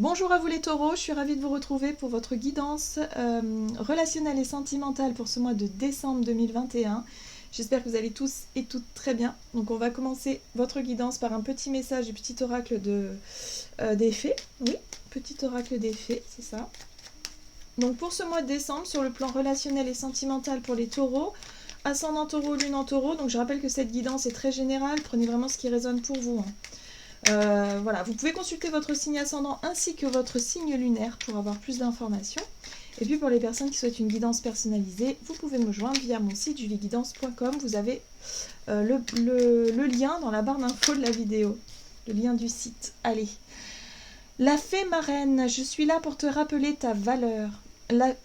Bonjour à vous les taureaux, je suis ravie de vous retrouver pour votre guidance relationnelle et sentimentale pour ce mois de décembre 2021. J'espère que vous allez tous et toutes très bien. Donc on va commencer votre guidance par un petit message du petit oracle des fées. Oui, petit oracle des fées, c'est ça. Donc pour ce mois de décembre, sur le plan relationnel et sentimental pour les taureaux, ascendant taureau, lune en taureau. Donc je rappelle que cette guidance est très générale, prenez vraiment ce qui résonne pour vous, hein. Voilà, vous pouvez consulter votre signe ascendant ainsi que votre signe lunaire pour avoir plus d'informations. Et puis pour les personnes qui souhaitent une guidance personnalisée, vous pouvez me joindre via mon site julieguidance.com. Vous avez le lien dans la barre d'infos de la vidéo, le lien du site. Allez, la fée marraine, je suis là pour te rappeler ta valeur.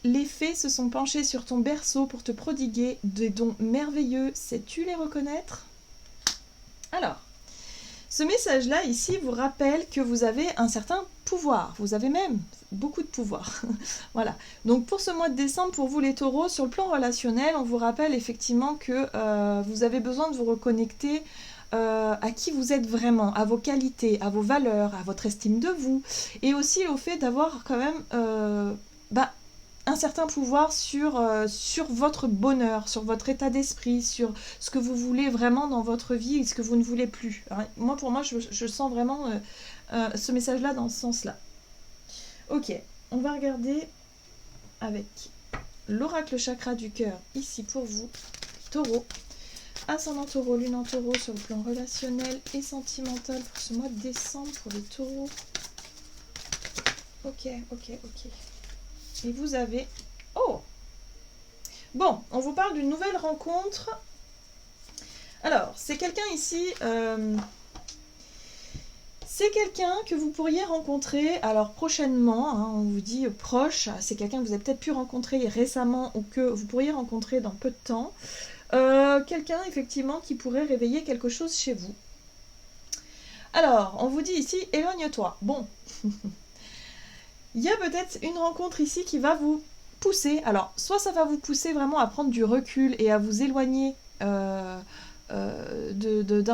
Les fées se sont penchées sur ton berceau pour te prodiguer des dons merveilleux. Sais-tu les reconnaître? Alors, ce message-là, ici, vous rappelle que vous avez un certain pouvoir. Vous avez même beaucoup de pouvoir. Voilà. Donc, pour ce mois de décembre, pour vous les taureaux, sur le plan relationnel, on vous rappelle effectivement que vous avez besoin de vous reconnecter à qui vous êtes vraiment, à vos qualités, à vos valeurs, à votre estime de vous, et aussi au fait d'avoir quand même un certain pouvoir sur votre bonheur, sur votre état d'esprit, sur ce que vous voulez vraiment dans votre vie et ce que vous ne voulez plus. Alors, pour moi, je sens vraiment ce message-là dans ce sens-là. Ok, on va regarder avec l'oracle chakra du cœur, ici pour vous, taureau. Ascendant taureau, lune en taureau sur le plan relationnel et sentimental pour ce mois de décembre pour les taureaux. Ok. Et vous avez... Oh! Bon, on vous parle d'une nouvelle rencontre. Alors, c'est quelqu'un ici... c'est quelqu'un que vous pourriez rencontrer, alors prochainement, hein, on vous dit proche, c'est quelqu'un que vous avez peut-être pu rencontrer récemment ou que vous pourriez rencontrer dans peu de temps. Quelqu'un, effectivement, qui pourrait réveiller quelque chose chez vous. Alors, on vous dit ici, éloigne-toi. Bon... Il y a peut-être une rencontre ici qui va vous pousser. Alors, soit ça va vous pousser vraiment à prendre du recul et à vous éloigner d'un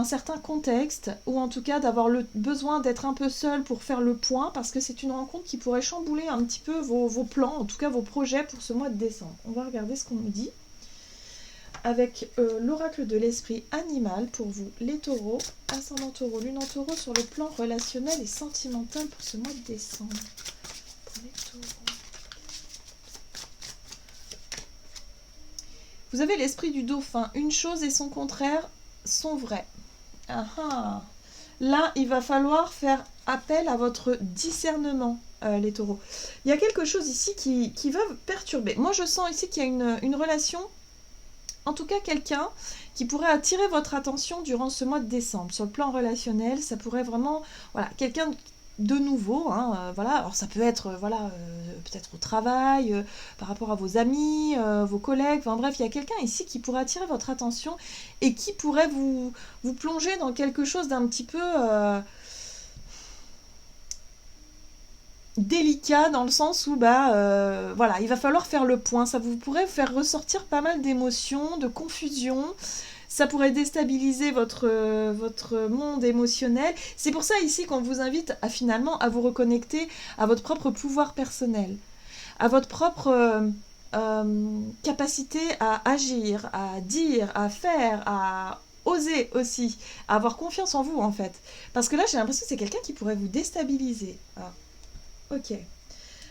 certain contexte, ou en tout cas d'avoir le besoin d'être un peu seul pour faire le point, parce que c'est une rencontre qui pourrait chambouler un petit peu vos plans, en tout cas vos projets pour ce mois de décembre. On va regarder ce qu'on nous dit. Avec l'oracle de l'esprit animal pour vous, les taureaux, ascendant taureau, lune en taureau, sur le plan relationnel et sentimental pour ce mois de décembre. Vous avez l'esprit du dauphin. Une chose et son contraire sont vrais. Là, il va falloir faire appel à votre discernement, les taureaux. Il y a quelque chose ici qui va perturber. Moi, je sens ici qu'il y a une relation, en tout cas quelqu'un qui pourrait attirer votre attention durant ce mois de décembre. Sur le plan relationnel, ça pourrait vraiment... Voilà, quelqu'un de nouveau, hein, voilà. Alors ça peut être peut-être au travail, par rapport à vos amis, vos collègues, enfin bref, il y a quelqu'un ici qui pourrait attirer votre attention et qui pourrait vous plonger dans quelque chose d'un petit peu délicat, dans le sens où il va falloir faire le point. Ça vous pourrait faire ressortir pas mal d'émotions, de confusion. Ça pourrait déstabiliser votre monde émotionnel. C'est pour ça ici qu'on vous invite à vous reconnecter à votre propre pouvoir personnel, à votre propre capacité à agir, à dire, à faire, à oser aussi, à avoir confiance en vous en fait. Parce que là j'ai l'impression que c'est quelqu'un qui pourrait vous déstabiliser. Ok.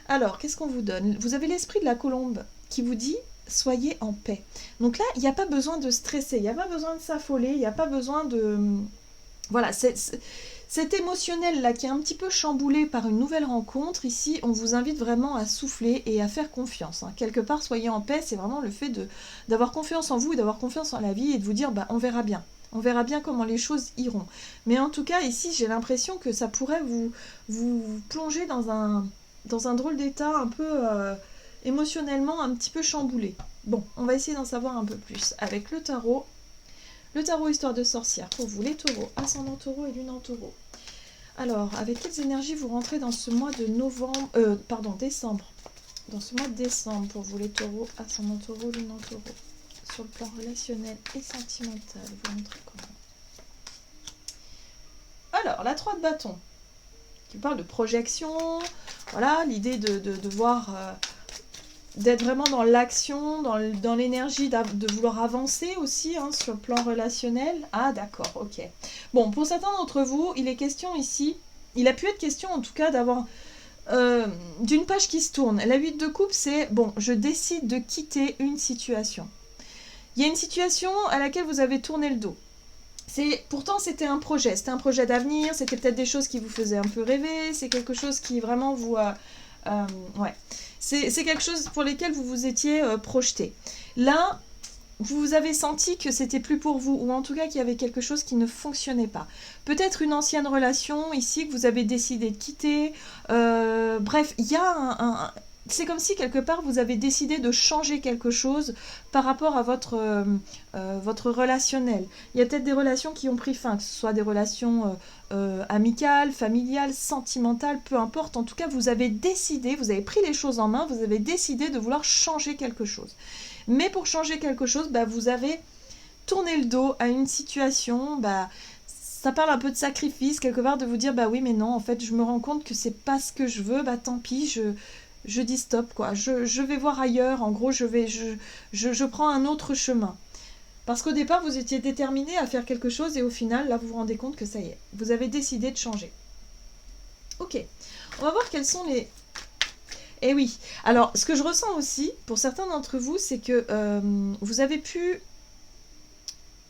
Alors, qu'est-ce qu'on vous donne? Vous avez l'esprit de la colombe qui vous dit soyez en paix. Donc là, il n'y a pas besoin de stresser, il n'y a pas besoin de s'affoler, il n'y a pas besoin de... Voilà, cet émotionnel-là qui est un petit peu chamboulé par une nouvelle rencontre, ici, on vous invite vraiment à souffler et à faire confiance. Quelque part, soyez en paix, c'est vraiment le fait d'avoir confiance en vous et d'avoir confiance en la vie et de vous dire, on verra bien. On verra bien comment les choses iront. Mais en tout cas, ici, j'ai l'impression que ça pourrait vous plonger dans un drôle d'état un peu émotionnellement un petit peu chamboulé. Bon, on va essayer d'en savoir un peu plus avec le tarot. Le tarot histoire de sorcière pour vous, les taureaux, ascendant taureau et lune en taureau. Alors, avec quelles énergies vous rentrez dans ce mois de décembre. Dans ce mois de décembre pour vous, les taureaux, ascendant taureau, lune en taureau. Sur le plan relationnel et sentimental, vous rentrez comment? Alors, la 3 de bâton. qui parle de projection. Voilà, l'idée de voir, d'être vraiment dans l'action, dans l'énergie de vouloir avancer aussi hein, sur le plan relationnel. Ah d'accord, ok. Bon, pour certains d'entre vous, il est question ici, il a pu être question en tout cas d'avoir d'une page qui se tourne. La 8 de coupe, c'est, bon, je décide de quitter une situation. Il y a une situation à laquelle vous avez tourné le dos. Pourtant, c'était un projet d'avenir, c'était peut-être des choses qui vous faisaient un peu rêver, c'est quelque chose qui vraiment vous... ouais. C'est quelque chose pour lesquels vous vous étiez projeté. Là, vous avez senti que c'était plus pour vous, ou en tout cas qu'il y avait quelque chose qui ne fonctionnait pas. Peut-être une ancienne relation ici que vous avez décidé de quitter. Bref, il y a c'est comme si quelque part vous avez décidé de changer quelque chose par rapport à votre relationnel. Il y a peut-être des relations qui ont pris fin, que ce soit des relations amicales, familiales, sentimentales, peu importe. En tout cas, vous avez décidé, vous avez pris les choses en main, vous avez décidé de vouloir changer quelque chose. Mais pour changer quelque chose, bah, vous avez tourné le dos à une situation, bah, ça parle un peu de sacrifice, quelque part de vous dire, bah oui, mais non, en fait, je me rends compte que c'est pas ce que je veux, bah tant pis, je dis stop, quoi. Je vais voir ailleurs, en gros, je prends un autre chemin. Parce qu'au départ, vous étiez déterminé à faire quelque chose et au final, là, vous vous rendez compte que ça y est, vous avez décidé de changer. Ok, on va voir quels sont les... Eh oui, alors ce que je ressens aussi, pour certains d'entre vous, c'est que vous avez pu,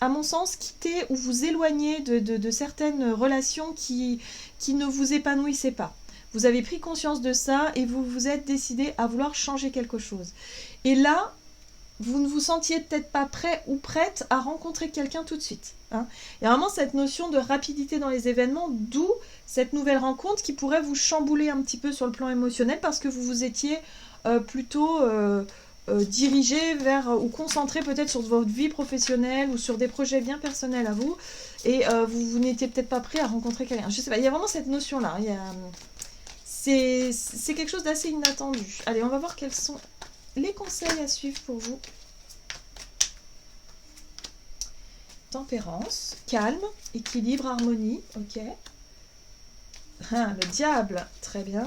à mon sens, quitter ou vous éloigner de certaines relations qui ne vous épanouissaient pas. Vous avez pris conscience de ça et vous vous êtes décidé à vouloir changer quelque chose. Et là, vous ne vous sentiez peut-être pas prêt ou prête à rencontrer quelqu'un tout de suite. Hein. Il y a vraiment cette notion de rapidité dans les événements, d'où cette nouvelle rencontre qui pourrait vous chambouler un petit peu sur le plan émotionnel parce que vous vous étiez plutôt dirigé vers ou concentré peut-être sur votre vie professionnelle ou sur des projets bien personnels à vous et vous n'étiez peut-être pas prêt à rencontrer quelqu'un. Je sais pas, il y a vraiment cette notion-là. C'est quelque chose d'assez inattendu. Allez, on va voir quels sont les conseils à suivre pour vous. Tempérance, calme, équilibre, harmonie, ok. Le diable, très bien.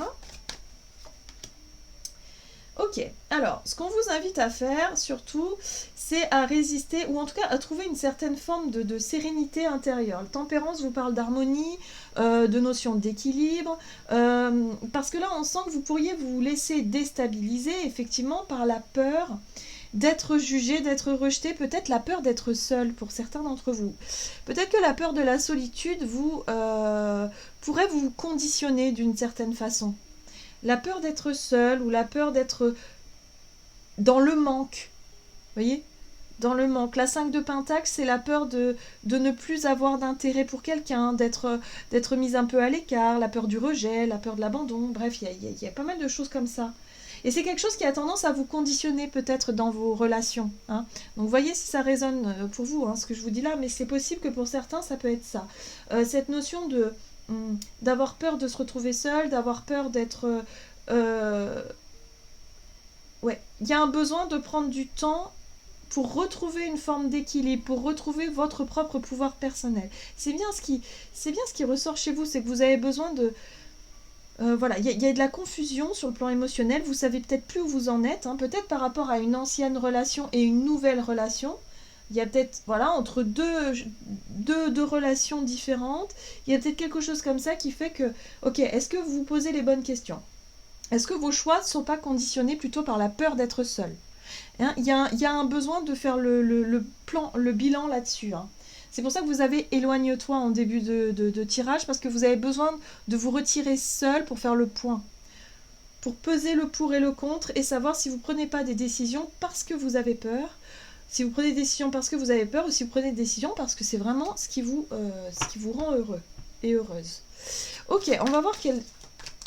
Ok, alors, ce qu'on vous invite à faire, surtout, c'est à résister, ou en tout cas à trouver une certaine forme de sérénité intérieure. Le tempérance vous parle d'harmonie, de notion d'équilibre, parce que là, on sent que vous pourriez vous laisser déstabiliser, effectivement, par la peur d'être jugé, d'être rejeté, peut-être la peur d'être seul pour certains d'entre vous. Peut-être que la peur de la solitude pourrait vous conditionner d'une certaine façon. La peur d'être seul ou la peur d'être dans le manque. Vous voyez ? Dans le manque. La 5 de Pentacle, c'est la peur de ne plus avoir d'intérêt pour quelqu'un, d'être mise un peu à l'écart, la peur du rejet, la peur de l'abandon. Bref, il y a pas mal de choses comme ça. Et c'est quelque chose qui a tendance à vous conditionner peut-être dans vos relations. Hein. Donc voyez si ça résonne pour vous, hein, ce que je vous dis là, mais c'est possible que pour certains, ça peut être ça. Cette notion d'avoir peur de se retrouver seul, d'avoir peur d'être... ouais, il y a un besoin de prendre du temps pour retrouver une forme d'équilibre, pour retrouver votre propre pouvoir personnel. C'est bien ce qui ressort chez vous, c'est que vous avez besoin de... voilà, il y a de la confusion sur le plan émotionnel, vous savez peut-être plus où vous en êtes, hein, peut-être par rapport à une ancienne relation et une nouvelle relation. Il y a peut-être, voilà, entre deux relations différentes, il y a peut-être quelque chose comme ça qui fait que, ok, est-ce que vous vous posez les bonnes questions ? Est-ce que vos choix ne sont pas conditionnés plutôt par la peur d'être seul ? Hein, il y a un besoin de faire le bilan là-dessus. Hein. C'est pour ça que vous avez éloigne-toi en début de tirage, parce que vous avez besoin de vous retirer seul pour faire le point. Pour peser le pour et le contre et savoir si vous ne prenez pas des décisions parce que vous avez peur, si vous prenez des décisions parce que vous avez peur ou si vous prenez des décisions parce que c'est vraiment ce qui vous rend heureux et heureuse. Ok, on va voir quelle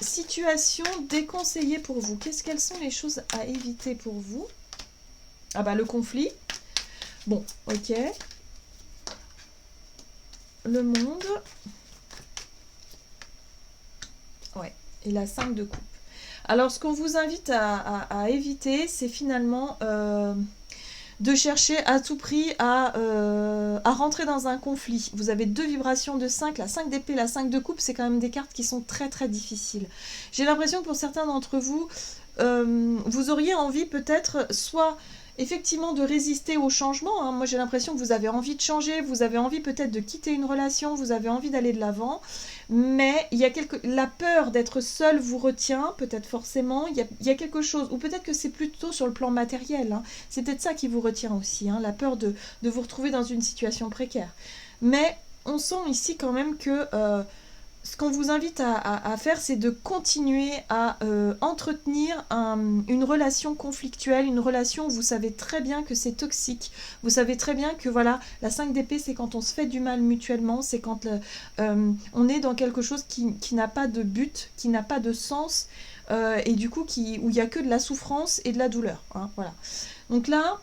situation déconseillée pour vous. Quelles sont les choses à éviter pour vous ? Ah bah le conflit. Bon, ok. Le monde. Ouais, et la 5 de coupe. Alors ce qu'on vous invite à éviter, c'est finalement de chercher à tout prix à rentrer dans un conflit. Vous avez 2 vibrations de 5, la 5 d'épée, la 5 de coupe, c'est quand même des cartes qui sont très très difficiles. J'ai l'impression que pour certains d'entre vous, vous auriez envie peut-être soit effectivement de résister au changement, hein. Moi j'ai l'impression que vous avez envie de changer, vous avez envie peut-être de quitter une relation, vous avez envie d'aller de l'avant, mais il y a la peur d'être seul vous retient, peut-être forcément, il y a quelque chose, ou peut-être que c'est plutôt sur le plan matériel, hein. C'est peut-être ça qui vous retient aussi, hein, la peur de vous retrouver dans une situation précaire. Mais on sent ici quand même que ce qu'on vous invite à faire, c'est de continuer à entretenir une relation conflictuelle, une relation où vous savez très bien que c'est toxique. Vous savez très bien que voilà, la 5 d'épée, c'est quand on se fait du mal mutuellement, c'est quand on est dans quelque chose qui n'a pas de but, qui n'a pas de sens, et du coup où il n'y a que de la souffrance et de la douleur, hein, voilà. Donc là,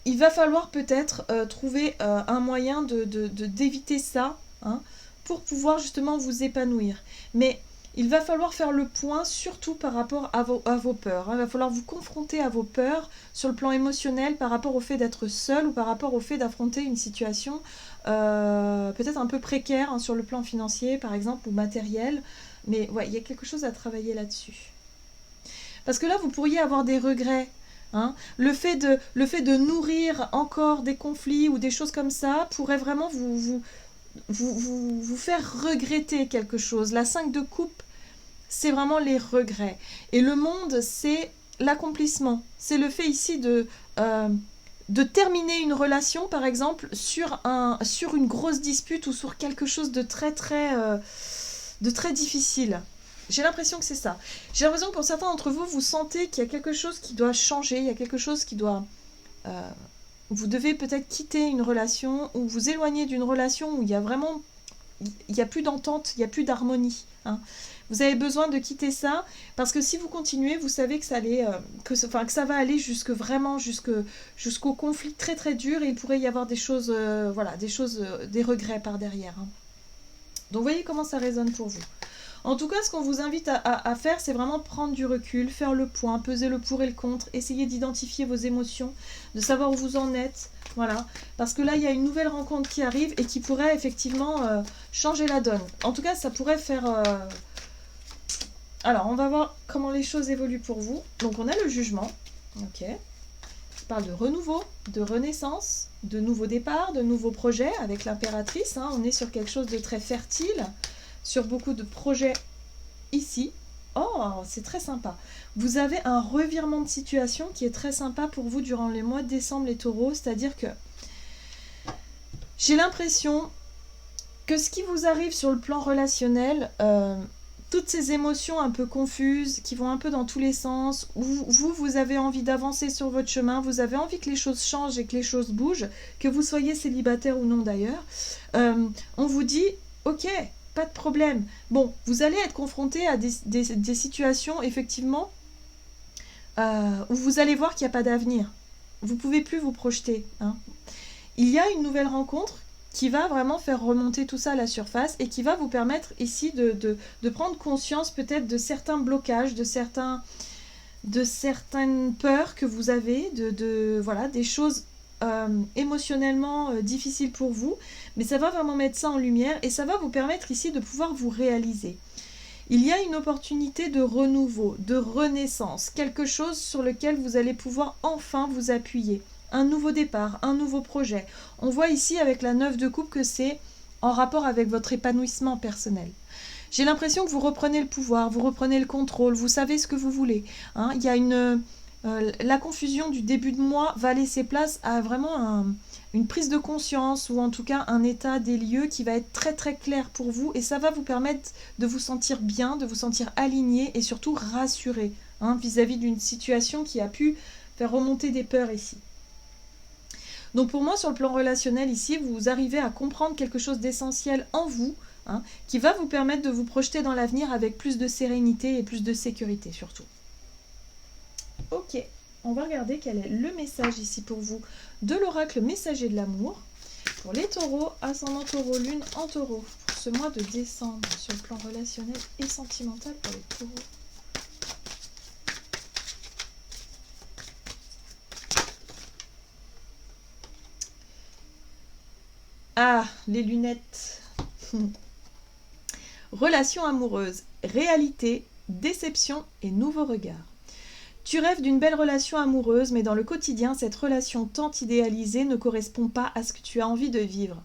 il va falloir peut-être trouver un moyen d'éviter ça, hein, pour pouvoir justement vous épanouir. Mais il va falloir faire le point surtout par rapport à vos peurs, hein. Il va falloir vous confronter à vos peurs sur le plan émotionnel par rapport au fait d'être seul ou par rapport au fait d'affronter une situation peut-être un peu précaire, hein, sur le plan financier par exemple ou matériel. Mais ouais, il y a quelque chose à travailler là-dessus. Parce que là, vous pourriez avoir des regrets. Hein. Le fait de nourrir encore des conflits ou des choses comme ça pourrait vraiment vous faire regretter quelque chose. La 5 de coupe, c'est vraiment les regrets. Et le monde, c'est l'accomplissement. C'est le fait ici de terminer une relation, par exemple, sur une grosse dispute ou sur quelque chose de très difficile. J'ai l'impression que c'est ça. J'ai l'impression que pour certains d'entre vous, vous sentez qu'il y a quelque chose qui doit changer, il y a quelque chose qui doit... vous devez peut-être quitter une relation ou vous éloigner d'une relation où il y a vraiment... il n'y a plus d'entente, il n'y a plus d'harmonie. Hein. Vous avez besoin de quitter ça parce que si vous continuez, vous savez que ça va aller jusqu'au conflit très très dur et il pourrait y avoir des choses, des regrets par derrière. Hein. Donc voyez comment ça résonne pour vous. En tout cas, ce qu'on vous invite à faire, c'est vraiment prendre du recul, faire le point, peser le pour et le contre, essayer d'identifier vos émotions, de savoir où vous en êtes, voilà. Parce que là, il y a une nouvelle rencontre qui arrive et qui pourrait effectivement changer la donne. En tout cas, ça pourrait faire... Alors, on va voir comment les choses évoluent pour vous. Donc, on a le jugement, ok. Qui parle de renouveau, de renaissance, de nouveaux départs, de nouveaux projets avec l'impératrice. Hein. On est sur quelque chose de très fertile, sur beaucoup de projets ici. Oh, c'est très sympa. Vous avez un revirement de situation qui est très sympa pour vous durant les mois de décembre, les taureaux. C'est-à-dire que j'ai l'impression que ce qui vous arrive sur le plan relationnel, toutes ces émotions un peu confuses, qui vont un peu dans tous les sens, où vous avez envie d'avancer sur votre chemin, vous avez envie que les choses changent et que les choses bougent, que vous soyez célibataire ou non d'ailleurs, on vous dit, ok, pas de problème. Bon, vous allez être confronté à des situations, effectivement, où vous allez voir qu'il n'y a pas d'avenir. Vous ne pouvez plus vous projeter. Hein. Il y a une nouvelle rencontre qui va vraiment faire remonter tout ça à la surface et qui va vous permettre ici de prendre conscience peut-être de certains blocages, de certaines peurs que vous avez, voilà, des choses émotionnellement difficiles pour vous, mais ça va vraiment mettre ça en lumière et ça va vous permettre ici de pouvoir vous réaliser. Il y a une opportunité de renouveau, de renaissance, quelque chose sur lequel vous allez pouvoir enfin vous appuyer. Un nouveau départ, un nouveau projet. On voit ici avec la 9 de coupe que c'est en rapport avec votre épanouissement personnel. J'ai l'impression que vous reprenez le pouvoir, vous reprenez le contrôle, vous savez ce que vous voulez. Hein. Il y a la confusion du début de mois va laisser place à vraiment une prise de conscience ou en tout cas un état des lieux qui va être très très clair pour vous et ça va vous permettre de vous sentir bien, de vous sentir aligné et surtout rassuré vis-à-vis d'une situation qui a pu faire remonter des peurs ici. Donc pour moi, sur le plan relationnel ici, vous arrivez à comprendre quelque chose d'essentiel en vous, qui va vous permettre de vous projeter dans l'avenir avec plus de sérénité et plus de sécurité surtout. Ok, on va regarder quel est le message ici pour vous de l'oracle messager de l'amour. Pour les taureaux, ascendant taureau, lune en taureau, pour ce mois de décembre, sur le plan relationnel et sentimental pour les taureaux. Ah, les lunettes. Relation amoureuse, réalité, déception et nouveau regard. Tu rêves d'une belle relation amoureuse, mais dans le quotidien, cette relation tant idéalisée ne correspond pas à ce que tu as envie de vivre.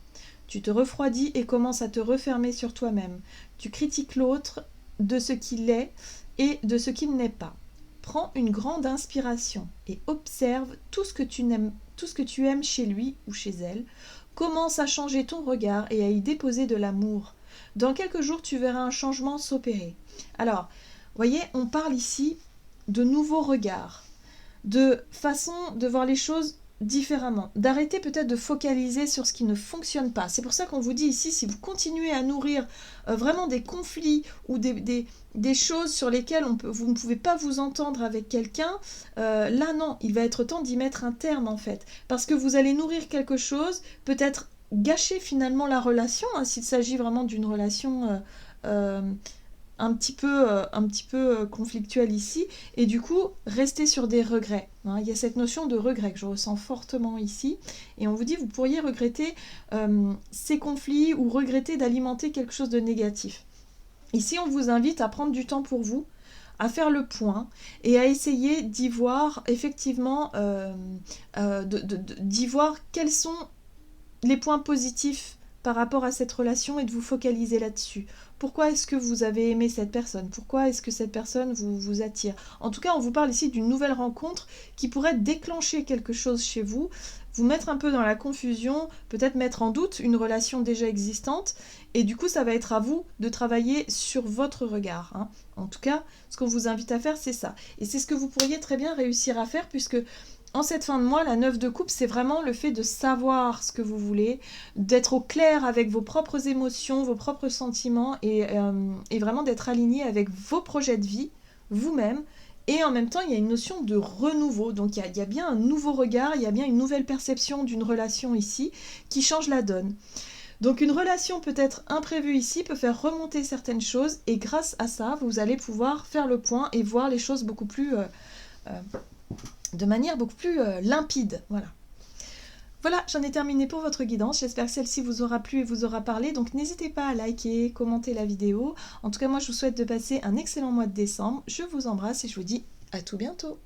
Tu te refroidis et commences à te refermer sur toi-même. Tu critiques l'autre de ce qu'il est et de ce qu'il n'est pas. Prends une grande inspiration et observe tout ce que tu aimes chez lui ou chez elle. Commence à changer ton regard et à y déposer de l'amour. Dans quelques jours, tu verras un changement s'opérer. Alors, voyez, on parle ici de nouveaux regards, de façon de voir les choses différemment, d'arrêter peut-être de focaliser sur ce qui ne fonctionne pas. C'est pour ça qu'on vous dit ici, si vous continuez à nourrir vraiment des conflits ou des choses sur lesquelles vous ne pouvez pas vous entendre avec quelqu'un, là non, il va être temps d'y mettre un terme en fait, parce que vous allez nourrir quelque chose, peut-être gâcher finalement la relation, hein, s'il s'agit vraiment d'une relation un petit peu conflictuelle ici, et du coup rester sur des regrets, hein. Il y a cette notion de regret que je ressens fortement ici, et on vous dit vous pourriez regretter ces conflits ou regretter d'alimenter quelque chose de négatif. Ici on vous invite à prendre du temps pour vous, à faire le point et à essayer d'y voir effectivement d'y voir quels sont les points positifs par rapport à cette relation et de vous focaliser là-dessus. Pourquoi est-ce que vous avez aimé cette personne? Pourquoi est-ce que cette personne vous attire? En tout cas, on vous parle ici d'une nouvelle rencontre qui pourrait déclencher quelque chose chez vous, vous mettre un peu dans la confusion, peut-être mettre en doute une relation déjà existante, et du coup, ça va être à vous de travailler sur votre regard, hein. En tout cas, ce qu'on vous invite à faire, c'est ça. Et c'est ce que vous pourriez très bien réussir à faire, puisque en cette fin de mois, la 9 de coupe, c'est vraiment le fait de savoir ce que vous voulez, d'être au clair avec vos propres émotions, vos propres sentiments et vraiment d'être aligné avec vos projets de vie, vous-même. Et en même temps, il y a une notion de renouveau. Donc il y a bien un nouveau regard, il y a bien une nouvelle perception d'une relation ici qui change la donne. Donc une relation peut-être imprévue ici peut faire remonter certaines choses et grâce à ça, vous allez pouvoir faire le point et voir les choses beaucoup plus... de manière beaucoup plus limpide. Voilà, j'en ai terminé pour votre guidance. J'espère que celle-ci vous aura plu et vous aura parlé. Donc n'hésitez pas à liker, commenter la vidéo. En tout cas, moi, je vous souhaite de passer un excellent mois de décembre. Je vous embrasse et je vous dis à tout bientôt.